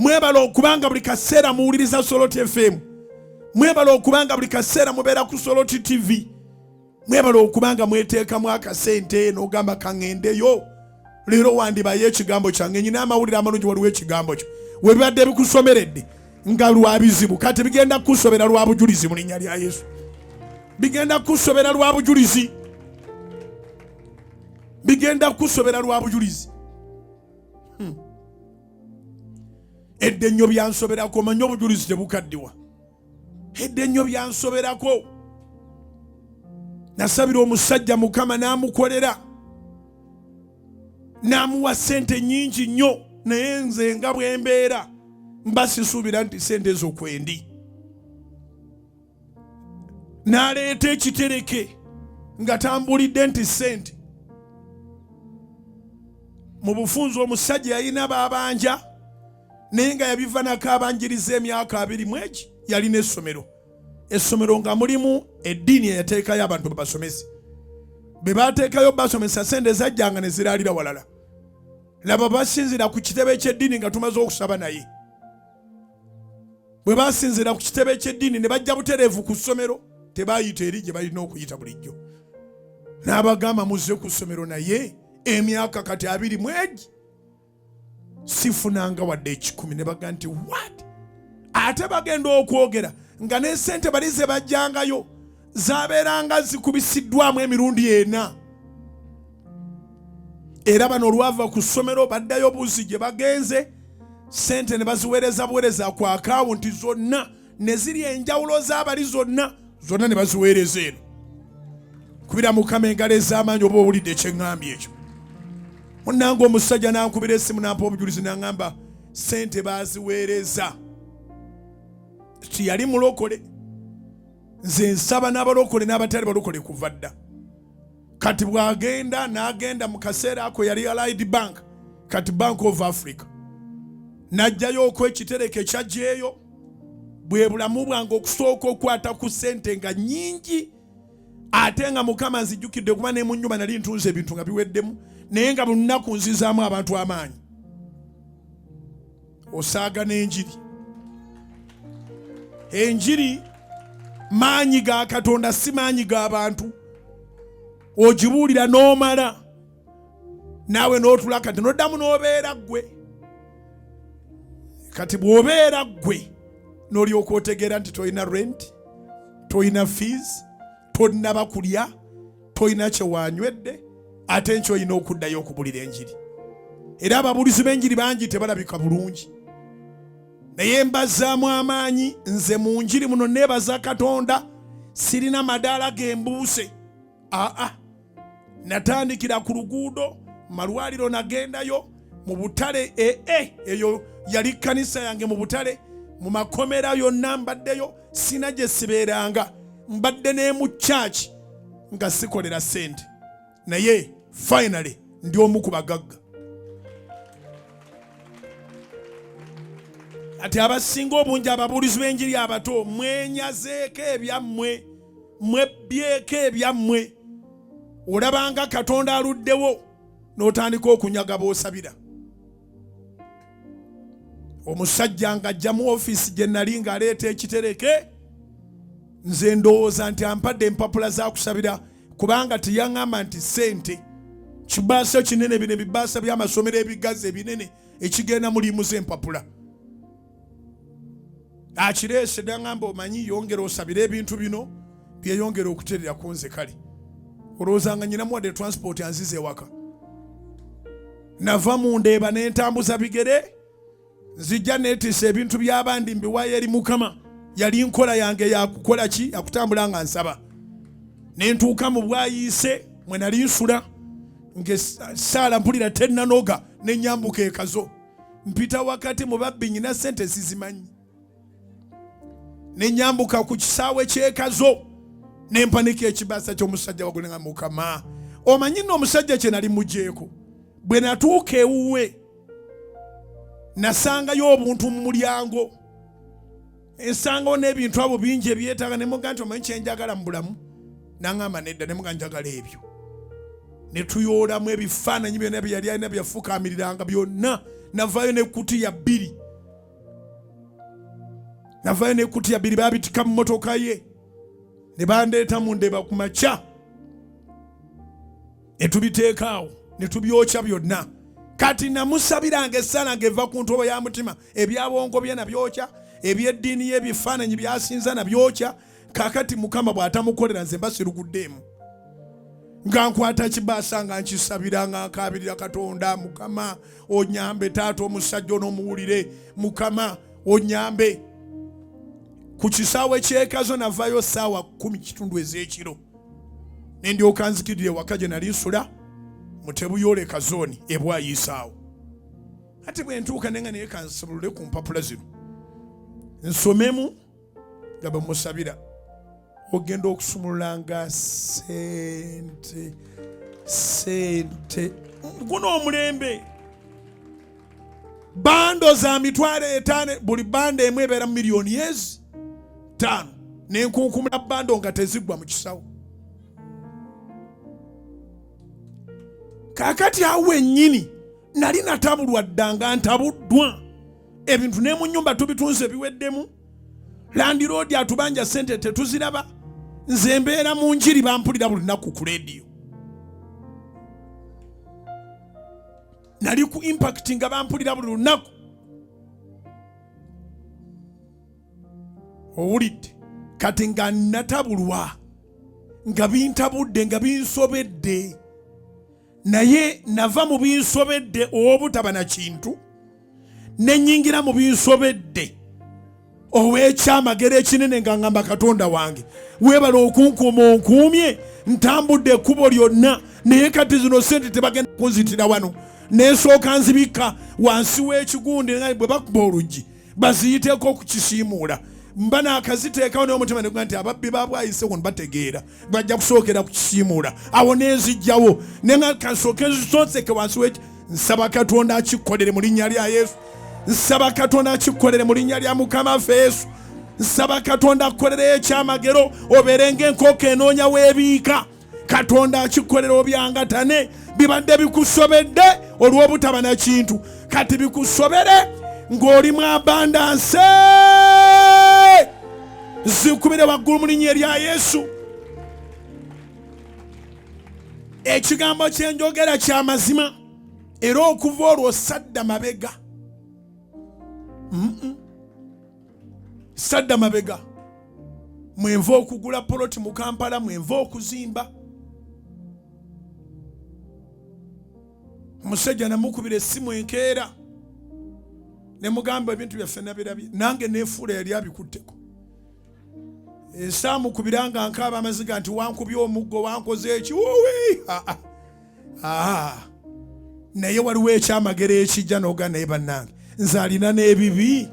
Mwebala okubanga buli kaseera muwuliriza Soloti FM. Mwebala okubanga buli kaseera mubeera ku Soloti TV. Mwebala okubanga mweteekamu akasente n'ogamba kaŋŋendeyo. Leero wandibayo ekigambo kyange nyina amawulire amalungi waliwo ekigambo kyo. We bibadde bikusomeredde nga lwa bizibu kati bigenda kusobera lwa bujulizi mu linnya lya Yesu. Bigenda kusobera lwa bujulizi. Bigenda kusobera lwa bujulizi. Edde nnyo byansoberako manyi obujulizi tebukaddiwa. Edde nnyo byansoberako. Nasabira omusajja Mukama n'amukolera. N'amuwa sente nnyingi nnyo naye nze nga bwe mbeera mba sisuubira nti sente ezo kwendi. N'aleeta ekitereke nga tambulidde nti sente. Mu bufunzo omusajja yalina baabanja naye nga yabiva nakabanjiriza emyaka 2 mwegi yalina essomero. Essomero nga mulimu eddiini eyateekayo abantu babasomesi. Be baateekayo basomesa sente zajjanga ne ziraalira walala. Laba basinzira ku kitebe ky'eddiini nga tumaze okusaba naye. Bwe basinzira ku kitebe ky'eddiini ne bajja butereevu ku ssomero tebaayita eri gye balina okuyita bulijjo. N'abagamba muzze ku ssomero naye emyaka kati 2 mwegi sifunanga wadde 10 ne baga nti what? Ate bagenda okwogera nga ne sente bali ze bajjangayo zabeeranga zikubisiddwamu emirundi 4. Era bano olwava ku ssomero baddayo buzi gye bagenze sente ne baziweereza buweereza ku akawunti zonna ne ziri enjawulo z'abali zonna ne baziweereza eno. Kubira Mukama engalo ez'amaanyi oba owulidde ekyeŋŋambye ekyo. Munnange omusajja n'ankubira essimu n'ampa obujulizi n'aŋŋamba sente baziweereza. Yali mulokole. Nze nsaba n'abalokole n'abatali balokole kuva dda. Kati bw'agenda n'agenda mu kaseera ako yali Allied Bank, kati Bank of Africa. N'ajjayo okw'ekitereke kyajjeeyo bwe bulamu bwange okusooka okwata ku sente nga nnyingi ate nga Mukama nzijjukidde kuba ne mu nnyumba nali ntunze ebintu nga biweddemu naye nga buli lunaku nzizaamu abantu amaanyi. Osaaga n'enjiri. Enjiri maanyi ga Katonda si maanyi g'abantu. Ogibuulira n'omala naawe n'otula kati n'oddamu n'obeera ggwe. Kati bw'obeera ggwe n'olyoka otegeera nti toyina rent, toyina fees, tolina bakulya, toyina kye wanywedde, ate nkyo olina okuddayo okubulira enjiri. Era ababulizi b'enjiri bangi tebalabika bulungi. Naye mbazzaamu amaanyi nze mu njiri muno neebaza Katonda sirina madaala gembuuse. Natandikira ku luguudo, malwaliro nagendayo, mu butale eyo yali kanisa yange mu butale, mu makomera yonna mbaddeyo, sina gye sibeeranga, mbadde ne mu church nga sikolera sente. Naye finally ndi omu ku bagagga. Ati abasinga obungi ababuulizi b'enjiri abato mwenyazeeko ebyammwe, mwebbyeko ebyammwe. Olabanga Katonda aluddewo n'otandika okunyaga b'osabira. Omusajja ng'ajja mu ofiisi gye nali ng'aleeta ekitereke, nze ndowooza nti ampadde empapula za kusabira kubanga teyaŋŋamba nti sente. Kibaasa kinene bino ebibaasa by'amasomero ebigazi ebinene ekigenda mulimu z'empapula. Akireese n'aŋŋamba omanyi yongera osabire ebintu bino byeyongera okuterera ku nze kale. Olowooza nga nnyina muwadde transport anzize ewaka. Nava mu ndeeba ne ntambuza bigere, nzijja neetiisa ebintu by'abandi mbiwaayo eri Mukama. Yali nkola yange yakukola ki? Yakutambula nga nsaba. Ne ntuuka mu bwayiise mwe nali nsula ng'essaala mpulira tennanoga ne nyambuka ekazo. Mpita wakati mu babbi nnyina sente sizimanyi. Ne nyambuka ku kisaawe ky'ekazo ne mpanika ekibaasa ky'omusajja waggulu nga Mukama. Omanyi nno omusajja kye nali mugjeeko. Bwe natuuka ewuwe nasangayo obuntu mu mulyango. Ensangawo n'ebintu abo bingi ebyetaaga ne muga nti omanyi kyenjagala mu bulamu? N'aŋŋamba nedda ne muga njagala ebyo. Ne tuyoolamu ebifaananyi byonna bye yali alina byafukaamiriranga byonna. Navaayo n'ekkutiya 2 navayo n'ekutiya bbiri babitika mu mmotoka ye ne bandeeta mu Ndeeba ku makya ne tubiteeka awo ne tubyokya byonna. Kati namusabiranga essala ng'eva ku ntobo ya mutima, ebyabwongo bye nabyokya, ebyeddiini ye ebifaananyi byasinza nabyokya. Kaakati Mukama bw'atamukolera nze mba siruguddeemu. Nga nkwata kibaasa nga nkisabira nga nkaabirira Katonda, Mukama onyambe, taata omusajja onoomuwulire, Mukama onyambe. Ku kisaawe ky'ekazo navayo ssaawa 10 ez'ekiro. Ne ndyoka nzikirira ewaka gye nali nsula mu Tebuyole Kazooni ebwayisaawo. Ate bwe ntuuka nenga naye kansabulule ku mpapula zino nsomemu nga bwe musabira. Ogenda okusumulanga sente guno omulembe. Bando za $5,000, buli bando emu ebeera mu miliyoni ezi 5 n'enkunkumula bando nga teziggwa mu kisawo. Kaakati awo ennyini nali natabulwa dda nga ntabuddwa. Ebintu ne mu nnyumba tubitunze biweddemu. Landiroodi atubanja sente tetuziraba. Nze mbeera mu njiri bampulira buli nnaku ku leediyo. Nali ku Impact nga bampulira buli lunaku. Owulidde? Kati nga natabulwa nga bintabudde nga binsobedde. Naye nava mu binsobedde obutaba na kintu ne nnyingira mu binsobedde ow'ekyamagero ekinene nga ngamba Katonda wange weebala okunkuuma onkuumye, ntambudde ekkubo lyonna, naye kati zino sente tebagenda kunzitira wano. Nesooka nzibika wansi w'ekigundi nga bwe bakuba oluggi baziyiteeko okukisiimuula. Mba naakaziteekawo n'omutima ne nti ababbi baabwayise wano bategeera bajja kusookera kukisiimuula. Awo neezijjawo ne nga kasooke nzisonseke wansi w'eki. Nsaba Katonda akikolere mu linnya lya Yesu. Nsaba Katonda akikolere mu linnya lya Mukama waffe Yesu. Nsaba Katonda akukolere ekyamagero obeere ng'enkoko enoonya weebiika. Katonda akikolere obyangatane. Bibadde bikusobedde olw'obutaba na kintu, kati bikusobere ng'olimu abandance. Zikubire waggulu mu linnya lya Yesu. Ekigambo kye njogera kya mazima era okuva olwo sadda mabega. Sadda mabega. Mwenva okugula poloti mu Kampala, mwenva okuzimba. Omusajja namukubira essimu enkeera ne mugamba ebintu byaffe nabirabye, nange neefuula yali abikutteko. Saamukubiranga nkaaba amaziga nti wankubye omuggo, wankoze eki. Naye waliwo ekyamagero ekijja n'ogaa naye bannange nze alina n'ebibi.